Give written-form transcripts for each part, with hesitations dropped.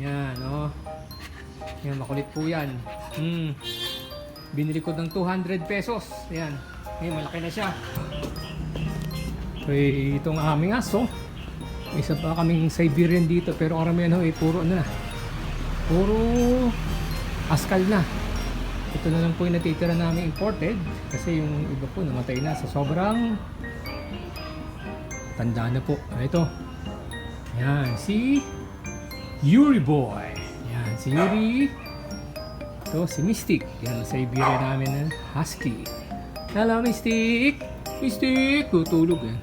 Yan, oh. Yan, makulit po yan. Binili ko ng 200 pesos. Yan. Ngayon, malaki na siya. Okay, itong aming aso. Isa pa kaming Siberian dito, pero karamihan ho, puro ano na. Puro askal na. Ito na lang po yung natitira namin imported. Kasi yung iba po namatay na sa sobrang tanda na po. Ito. Yan, si Yuri Boy. Yan, si Yuri. Ito, si Mystic. Yan, sa Siberian namin na Husky. Hello, Mystic! Mystic! Tutulog eh.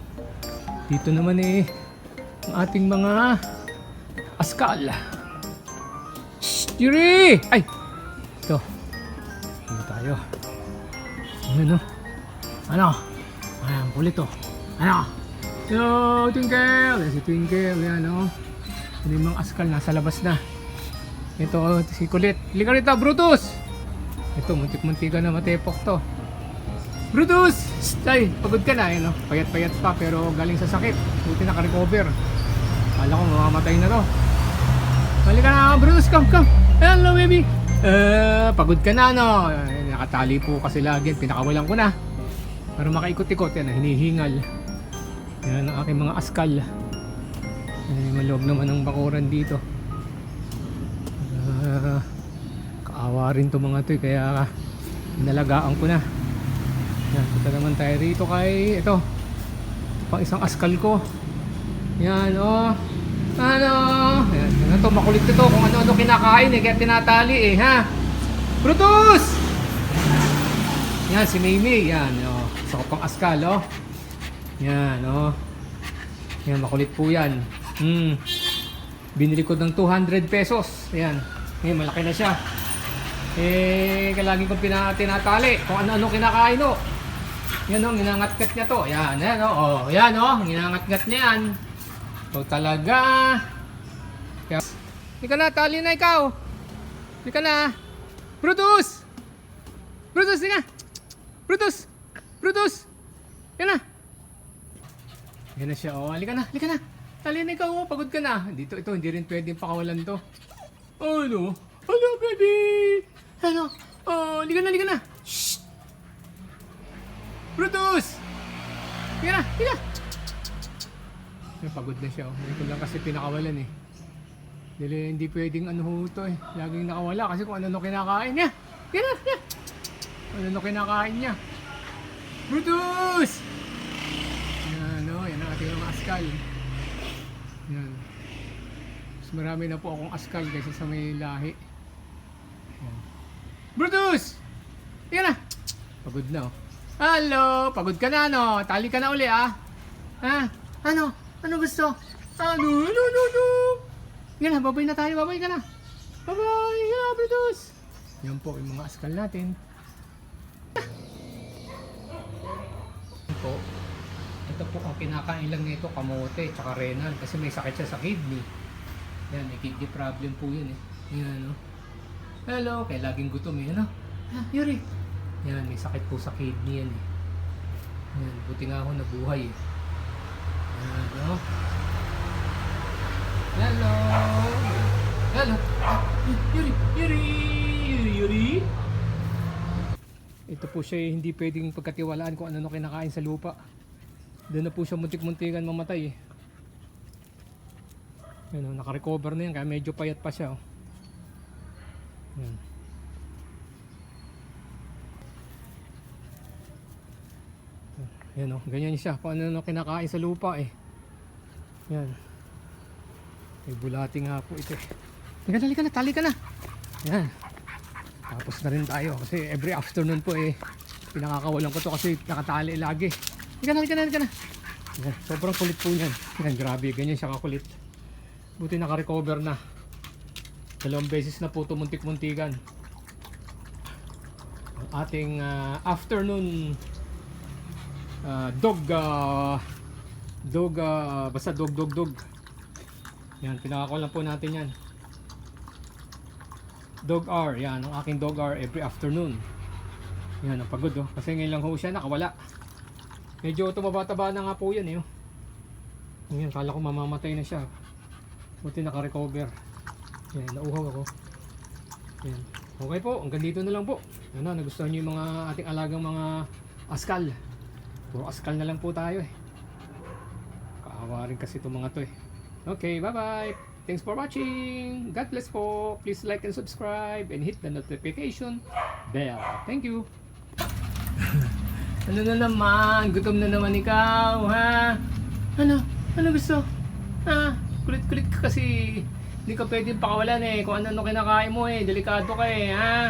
Dito naman ang ating mga askal. Shh! Yuri! Ay! Ito. Dito tayo. Ano? Ano? Ayan, kulit to. Ano? Yo, Twinkle! Ayan si Twinkle. Ayan, oh. Ano yung mga askal nasa labas na. Ito, si kulit. Lika rito, Brutus! Ito, muntik-muntika na matepok to. Brutus! Ay, pagod ka na, no? Payat-payat pa, pero galing sa sakit. Buti naka-recover. Kala ko mamamatay na to. Halika na, Brutus, come. Hello, baby. Pagod ka na, no? Nakatali po kasi lagi. Pinakawalan ko na. Pero makaikot-ikot, yan, hinihingal. Yan ang aking mga askal. Maloob naman ang bakuran dito. Kaawa rin to mga to, kaya inalagaan ko na. Yan, punta naman tayo rito kay ito pang isang askal ko. Yan, oh. Ano? Yan, ano to, makulit ito kung ano-ano kinakain kaya tinatali ha. Brutus! Yan, si Mimi. Yan, oh. Isa ko pang askal, oh. Yan, oh. Yan, makulit po yan. Binili ko ng 200 pesos. Yan. Ngayon, malaki na siya. Lagi kong tinatali kung ano-ano kinakain, oh. Yan, oh, ginangat-gat niya to. Yan, oh. Yan, oh, ginangat-gat niya yan. So, talaga. Kaya, hindi ka na, tali na ikaw. Hindi ka na. Brutus! Brutus, hindi ka. Brutus! Yan na. Yan na siya, oh. Halika na. Tali na ikaw, oh. Pagod ka na. Dito, ito, hindi rin pwedeng pakawalan to. Ano? Hello, baby! Ano? Oh, halika na. Shh! Brutus! Halika na. Pagod na siya, oh. Hindi ko lang kasi pinakawalan eh. Hindi pwedeng ano ho to eh. Laging nakawala kasi kung ano kinakain niya. Yan. Ano kinakain niya. Brutus! Yan, oh. Yan ang ating mga askal. Yan. Mas marami na po akong askal kasi sa may lahi. Yan. Brutus! Yan na. Pagod na, oh. Hello! Pagod ka na, no? Tali ka na uli, ah. Ha? Ano? Ano gusto? Ano? Yan na, babay na tayo. Babay ka na. Babay! Yan, Brutus! Yan po yung mga askal natin. Ito po ang kinakain lang nito, kamote, tsaka renal. Kasi may sakit siya sa kidney. Yan, may kidney problem po yun eh. Yan, no? Hello! Kaya laging gutom eh, ano? Yuri! Yan, may sakit po sa kidney yan eh. Yan, buti nga ako nabuhay eh. Yan, no? Hello! Yuri! Ito po siya eh, hindi pwedeng pagkatiwalaan kung ano kinakain sa lupa. Doon na po siya muntik-muntikan mamatay eh. Yan, naka-recover na yan kaya medyo payat pa siya. Oh. Yan. Yan, oh, ganyan siya kung ano kinakain sa lupa eh. Yan. May bulati nga po ito eh. Halika na, tali ka na. Yan. Tapos na rin tayo kasi every afternoon po eh pinakakawalan ko to kasi nakatali lagi. Halika na. Yan, sobrang kulit po niyan. Yan, grabe, ganyan siya kakulit. Buti naka-recover na. 2 beses na po tumuntik-muntikan. Ang ating afternoon dog. Basta dog. Yan, pinakakulan po natin yan. Dog R, yan, ang aking dog R every afternoon. Yan, ang pagod oh. Kasi ngayon lang ho siya nakawala. Medyo tumaba-taba na nga po yan eh. Ngayon, kala ko mamamatay na siya. Buti naka-recover. Yan, nauhaw ako. Yan. Okay po, hanggang dito na lang po. Ano, nagustuhan niyo yung mga ating alagang mga askal. Puro askal na lang po tayo eh. Kaawa rin kasi itong mga to eh. Okay, bye-bye. Thanks for watching. God bless po. Please like and subscribe and hit the notification bell. Thank you. Ano na naman? Gutom na naman ikaw, ha? Ano? Ano gusto? Ha? Kulit-kulit ka kasi. Hindi ka pwedeng pakawalan eh. Kung ano kinakain mo eh. Delikado ka eh, ha?